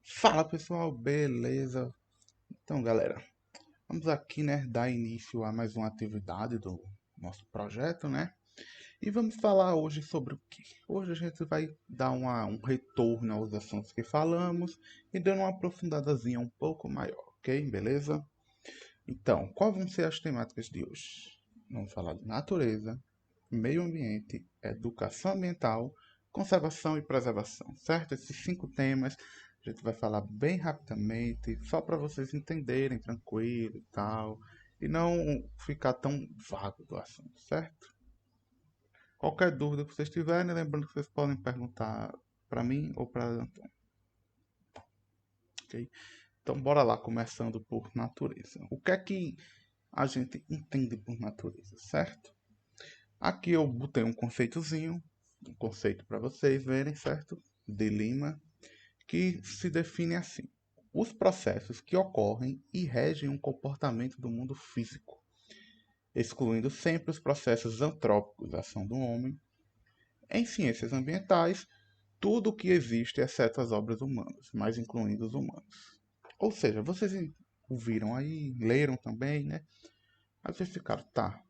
Fala pessoal, beleza? Então galera, vamos aqui dar início a mais uma atividade do nosso projeto, né? E vamos falar hoje sobre o quê? Hoje a gente vai dar um retorno aos assuntos que falamos e dando uma aprofundadazinha um pouco maior, ok? Beleza? Então, quais vão ser as temáticas de hoje? Vamos falar de natureza, meio ambiente, educação ambiental, conservação e preservação, certo? Esses 5 temas a gente vai falar bem rapidamente, só para vocês entenderem tranquilo e tal, e não ficar tão vago do assunto, certo? Qualquer dúvida que vocês tiverem, lembrando que vocês podem perguntar para mim ou para Antônio, ok? Então bora lá, começando por natureza. O que é que a gente entende por natureza, certo? Aqui eu botei um conceitozinho, um conceito para vocês verem, certo? De Lima, que se define assim: os processos que ocorrem e regem o comportamento do mundo físico, excluindo sempre os processos antrópicos, a ação do homem. Em ciências ambientais, tudo o que existe exceto as obras humanas, mas incluindo os humanos. Ou seja, vocês ouviram aí, leram também, né? Às vezes ficaram, tá,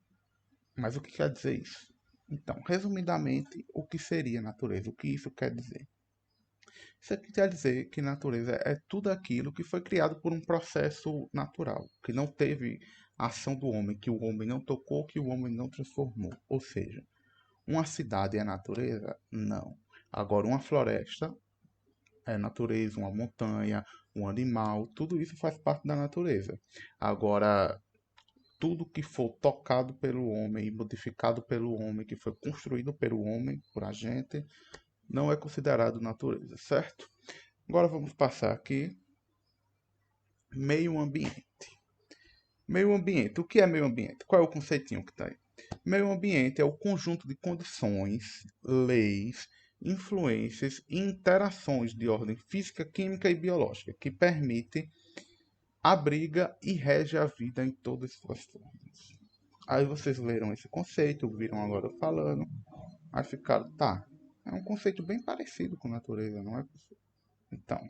mas o que quer dizer isso? Então, resumidamente, o que seria natureza? O que isso quer dizer? Isso aqui quer dizer que natureza é tudo aquilo que foi criado por um processo natural, que não teve ação do homem, que o homem não tocou, que o homem não transformou. Ou seja, uma cidade é natureza? Não. Agora, uma floresta é natureza, uma montanha, um animal, tudo isso faz parte da natureza. Agora, tudo que for tocado pelo homem e modificado pelo homem, que foi construído pelo homem, por a gente, não é considerado natureza, certo? Agora vamos passar aqui, meio ambiente. Meio ambiente, o que é meio ambiente? Qual é o conceitinho que está aí? Meio ambiente é o conjunto de condições, leis, influências e interações de ordem física, química e biológica que permite, abriga e rege a vida em todas suas formas. Aí vocês leram esse conceito, viram agora eu falando, aí ficaram, tá, é um conceito bem parecido com natureza, não é? Então,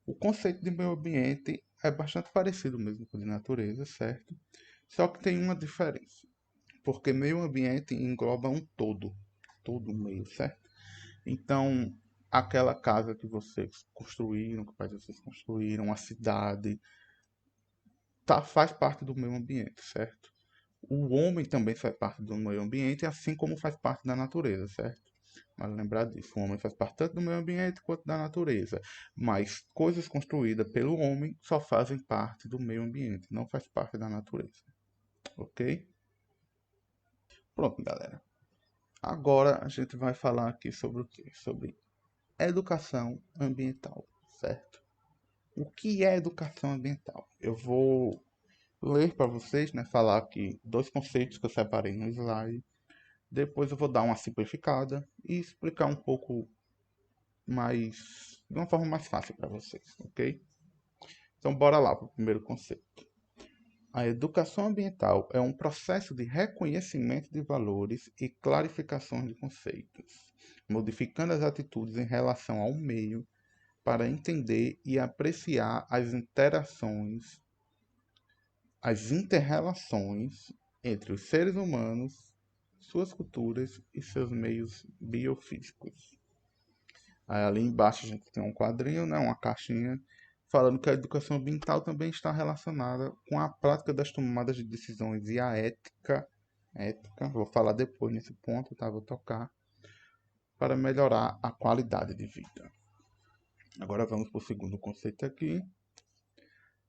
o conceito de meio ambiente é bastante parecido mesmo com o de natureza, certo? Só que tem uma diferença, porque meio ambiente engloba um todo, todo o meio, certo? Então, aquela casa que vocês construíram, que vocês construíram, a cidade, tá, faz parte do meio ambiente, certo? O homem também faz parte do meio ambiente, assim como faz parte da natureza, certo? Mas lembrar disso, o homem faz parte tanto do meio ambiente quanto da natureza. Mas coisas construídas pelo homem só fazem parte do meio ambiente, não faz parte da natureza. Ok? Pronto, galera. Agora a gente vai falar aqui sobre o quê? Sobre educação ambiental, certo? O que é educação ambiental? Eu vou ler para vocês, né, falar aqui 2 conceitos que eu separei no slide. Depois eu vou dar uma simplificada e explicar um pouco mais, de uma forma mais fácil para vocês, ok? Então bora lá para o primeiro conceito. A educação ambiental é um processo de reconhecimento de valores e clarificação de conceitos, modificando as atitudes em relação ao meio para entender e apreciar as interrelações entre os seres humanos, suas culturas e seus meios biofísicos. Aí ali embaixo a gente tem um quadrinho, né, uma caixinha, falando que a educação ambiental também está relacionada com a prática das tomadas de decisões e a ética, vou falar depois nesse ponto, tá? Vou tocar, para melhorar a qualidade de vida. Agora vamos para o segundo conceito aqui,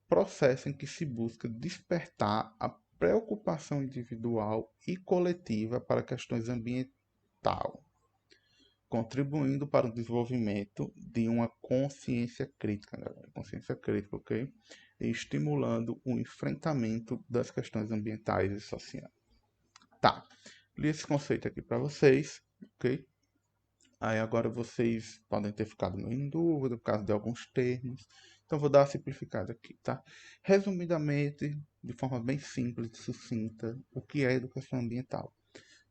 processo em que se busca despertar a preocupação individual e coletiva para questões ambientais, contribuindo para o desenvolvimento de uma consciência crítica, galera. Consciência crítica, ok? E estimulando o enfrentamento das questões ambientais e sociais. Tá, li esse conceito aqui para vocês, ok? Aí agora vocês podem ter ficado meio em dúvida por causa de alguns termos. Então vou dar uma simplificada aqui, tá? Resumidamente, de forma bem simples e sucinta, o que é educação ambiental?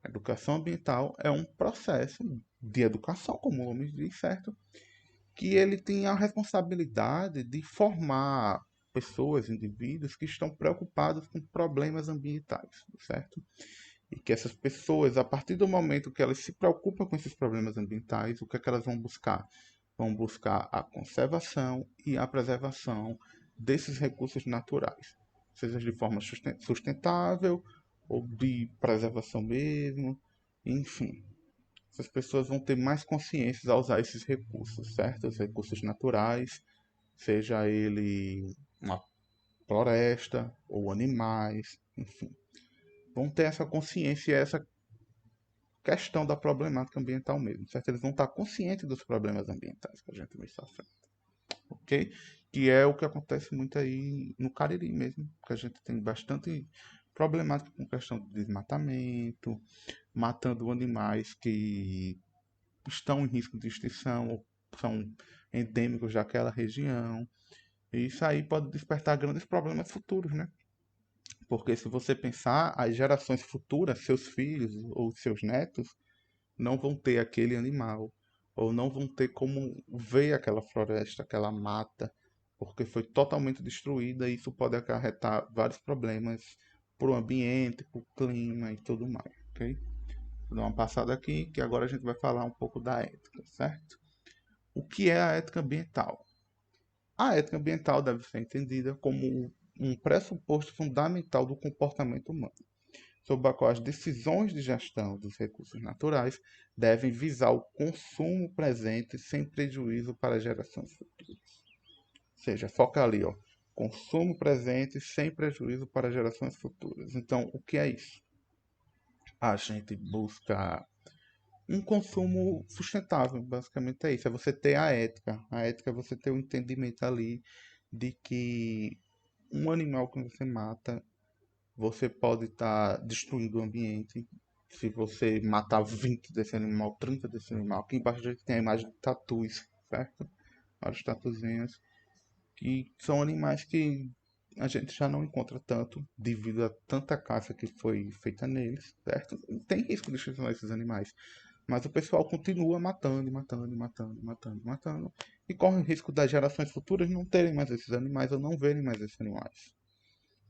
A educação ambiental é um processo de educação, como o nome diz, certo? que ele tem a responsabilidade de formar pessoas, indivíduos que estão preocupados com problemas ambientais, certo? E que essas pessoas, a partir do momento que elas se preocupam com esses problemas ambientais, o que é que elas vão buscar? Vão buscar a conservação e a preservação desses recursos naturais, seja de forma sustentável ou de preservação mesmo, enfim. Essas pessoas vão ter mais consciência ao usar esses recursos, certo? Os recursos naturais, seja ele uma floresta ou animais, enfim. Vão ter essa consciência e essa questão da problemática ambiental mesmo, certo? Eles vão estar conscientes dos problemas ambientais que a gente vai sofrendo, ok? Que é o que acontece muito aí no Cariri mesmo, que a gente tem bastante problemática com questão de desmatamento, matando animais que estão em risco de extinção ou são endêmicos daquela região. E isso aí pode despertar grandes problemas futuros, né? Porque se você pensar, as gerações futuras, seus filhos ou seus netos, não vão ter aquele animal, ou não vão ter como ver aquela floresta, aquela mata, porque foi totalmente destruída e isso pode acarretar vários problemas para o ambiente, para o clima e tudo mais, ok? Vou dar uma passada aqui, que agora a gente vai falar um pouco da ética, certo? O que é a ética ambiental? A ética ambiental deve ser entendida como um pressuposto fundamental do comportamento humano, sob a qual as decisões de gestão dos recursos naturais devem visar o consumo presente sem prejuízo para gerações futuras. Ou seja, foca ali, ó, consumo presente sem prejuízo para gerações futuras. Então, o que é isso? A gente busca um consumo sustentável, basicamente é isso. É você ter a ética. A ética é você ter o entendimento ali de que um animal que você mata, você pode estar destruindo o ambiente. Se você matar 20 desse animal, 30 desse animal. Aqui embaixo a gente tem a imagem de tatus, certo? Vários tatuzinhos. Que são animais que a gente já não encontra tanto devido a tanta caça que foi feita neles, certo? Tem risco de extinção esses animais. Mas o pessoal continua matando, matando, matando, matando, matando. E corre o risco das gerações futuras não terem mais esses animais ou não verem mais esses animais.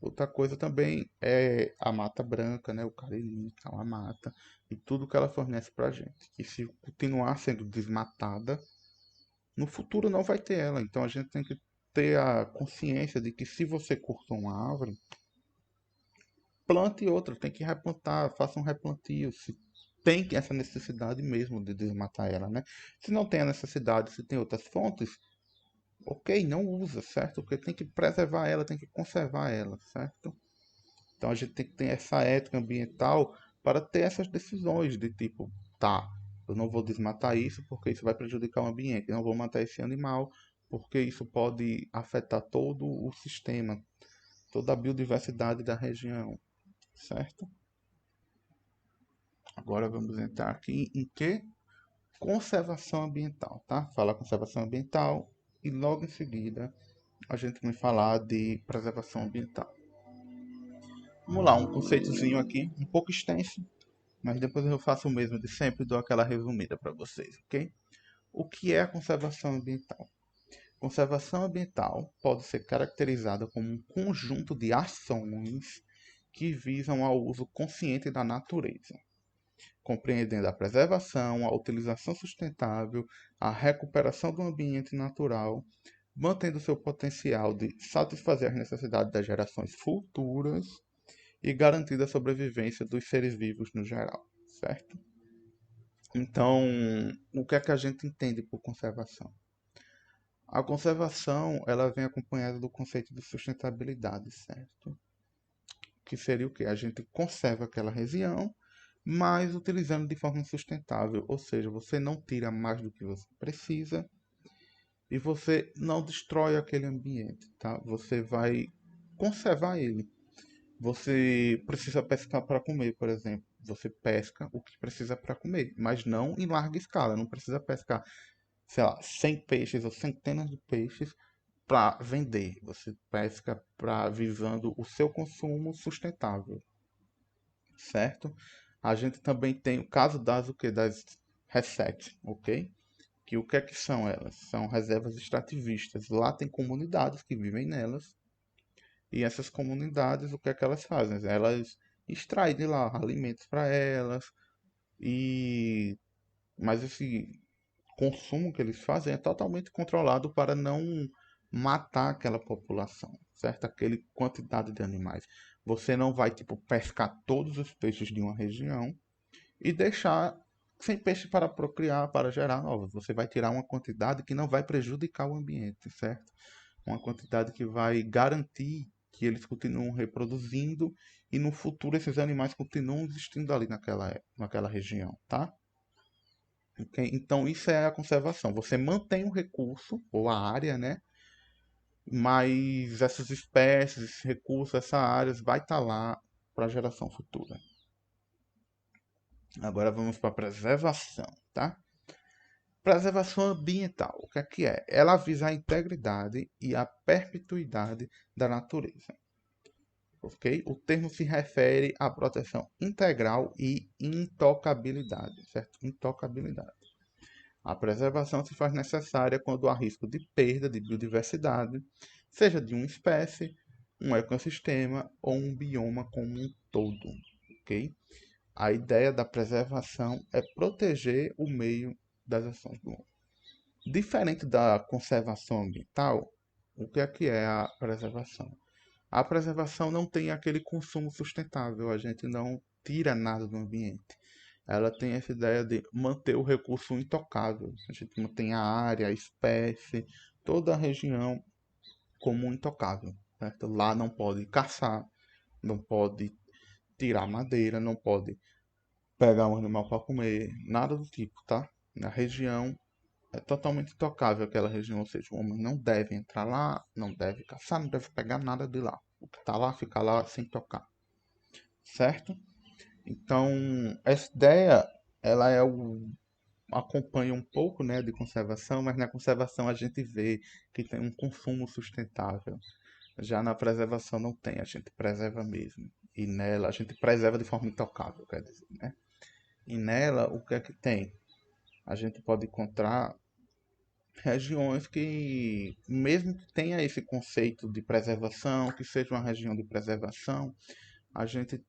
Outra coisa também é a mata branca, né? O cariri, que é uma mata, e tudo que ela fornece pra gente. Que se continuar sendo desmatada, no futuro não vai ter ela. Então a gente tem que ter a consciência de que se você cortou uma árvore, plante outra, tem que replantar, faça um replantio. Se tem essa necessidade mesmo de desmatar ela, né? Se não tem a necessidade, se tem outras fontes, ok, não usa, certo? Porque tem que preservar ela, tem que conservar ela, certo? Então a gente tem que ter essa ética ambiental para ter essas decisões de tipo, tá, eu não vou desmatar isso porque isso vai prejudicar o ambiente, eu não vou matar esse animal porque isso pode afetar todo o sistema, toda a biodiversidade da região, certo? Agora vamos entrar aqui em que? Conservação ambiental, tá? Fala conservação ambiental e logo em seguida a gente vai falar de preservação ambiental. Vamos lá, um conceitozinho aqui, um pouco extenso, mas depois eu faço o mesmo de sempre e dou aquela resumida para vocês, ok? O que é a conservação ambiental? Conservação ambiental pode ser caracterizada como um conjunto de ações que visam ao uso consciente da natureza, compreendendo a preservação, a utilização sustentável, a recuperação do ambiente natural, mantendo seu potencial de satisfazer as necessidades das gerações futuras e garantir a sobrevivência dos seres vivos no geral, certo? Então, o que é que a gente entende por conservação? A conservação, ela vem acompanhada do conceito de sustentabilidade, certo? Que seria o quê? A gente conserva aquela região, mas utilizando de forma sustentável, ou seja, você não tira mais do que você precisa e você não destrói aquele ambiente, tá? Você vai conservar ele. Você precisa pescar para comer, por exemplo. Você pesca o que precisa para comer, mas não em larga escala. Não precisa pescar, sei lá, 100 peixes ou centenas de peixes para vender. Você pesca para visando o seu consumo sustentável, certo? A gente também tem o caso das o que das resets, ok? que o que é que são elas? São reservas extrativistas. Lá tem comunidades que vivem nelas, e essas comunidades, o que é que elas fazem? Elas extraem de lá alimentos para elas, e mas esse consumo que eles fazem é totalmente controlado para não matar aquela população, certo? Aquela quantidade de animais. Você não vai, tipo, pescar todos os peixes de uma região e deixar sem peixe para procriar, para gerar novos. Você vai tirar uma quantidade que não vai prejudicar o ambiente, certo? Uma quantidade que vai garantir que eles continuam reproduzindo e no futuro esses animais continuam existindo ali naquela região, tá? Ok? Então isso é a conservação. Você mantém o recurso ou a área, né? Mas essas espécies, esses recursos, essas áreas vai estar lá para a geração futura. Agora vamos para a preservação, tá? Preservação ambiental, o que é que é? Ela visa a integridade e a perpetuidade da natureza, ok? O termo se refere à proteção integral e intocabilidade, certo? Intocabilidade. A preservação se faz necessária quando há risco de perda de biodiversidade, seja de uma espécie, um ecossistema ou um bioma como um todo, ok? A ideia da preservação é proteger o meio das ações do homem. Diferente da conservação ambiental, o que é a preservação? A preservação não tem aquele consumo sustentável, a gente não tira nada do ambiente. Ela tem essa ideia de manter o recurso intocável. A gente mantém a área, a espécie, toda a região como intocável, certo? Lá não pode caçar, não pode tirar madeira, não pode pegar um animal para comer, nada do tipo, tá? Na região é totalmente intocável aquela região, ou seja, o homem não deve entrar lá, não deve caçar, não deve pegar nada de lá. O que está lá fica lá sem tocar, certo? Então, essa ideia, ela acompanha um pouco, né, de conservação, mas na conservação a gente vê que tem um consumo sustentável. Já na preservação não tem, a gente preserva mesmo. E nela a gente preserva de forma intocável, quer dizer, né? E nela o que é que tem? A gente pode encontrar regiões que, mesmo que tenha esse conceito de preservação, que seja uma região de preservação, a gente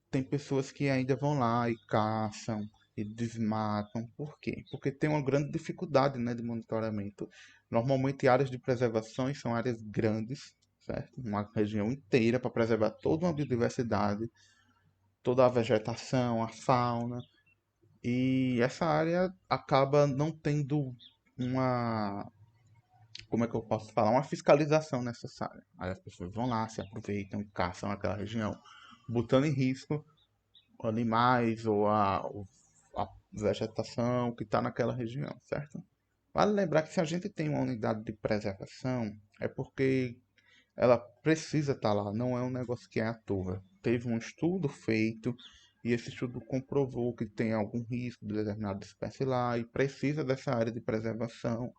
tem pessoas que ainda vão lá e caçam e desmatam. Por quê? Porque tem uma grande dificuldade, né, de monitoramento. Normalmente áreas de preservação são áreas grandes, certo? Uma região inteira para preservar toda uma biodiversidade, toda a vegetação, a fauna. E essa área acaba não tendo uma, como é que eu posso falar, uma fiscalização necessária. Aí as pessoas vão lá, se aproveitam e caçam aquela região, botando em risco animais ou a vegetação que está naquela região, certo? Vale lembrar que se a gente tem uma unidade de preservação, é porque ela precisa estar lá, não é um negócio que é à toa. Teve um estudo feito e esse estudo comprovou que tem algum risco de determinada espécie lá e precisa dessa área de preservação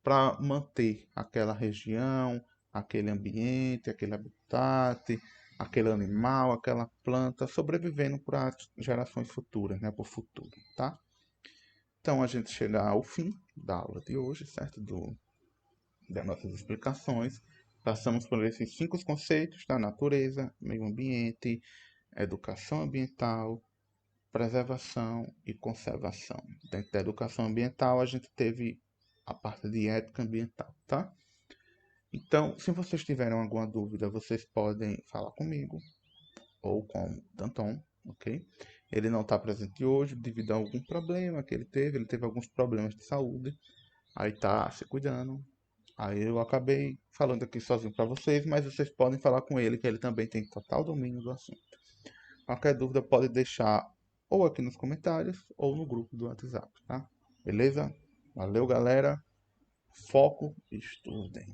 para manter aquela região, aquele ambiente, aquele habitat, aquele animal, aquela planta sobrevivendo para gerações futuras, né, para o futuro, tá? Então a gente chega ao fim da aula de hoje, certo? Das nossas explicações. Passamos por esses 5 conceitos da natureza, meio ambiente, educação ambiental, preservação e conservação. Dentro da educação ambiental, a gente teve a parte de ética ambiental, tá? Então, se vocês tiverem alguma dúvida, vocês podem falar comigo ou com o Danton, ok? Ele não está presente hoje devido a algum problema que ele teve alguns problemas de saúde, aí tá se cuidando. Aí eu acabei falando aqui sozinho para vocês, mas vocês podem falar com ele, que ele também tem total domínio do assunto. Qualquer dúvida pode deixar ou aqui nos comentários ou no grupo do WhatsApp, tá? Beleza? Valeu, galera. Foco e estudem.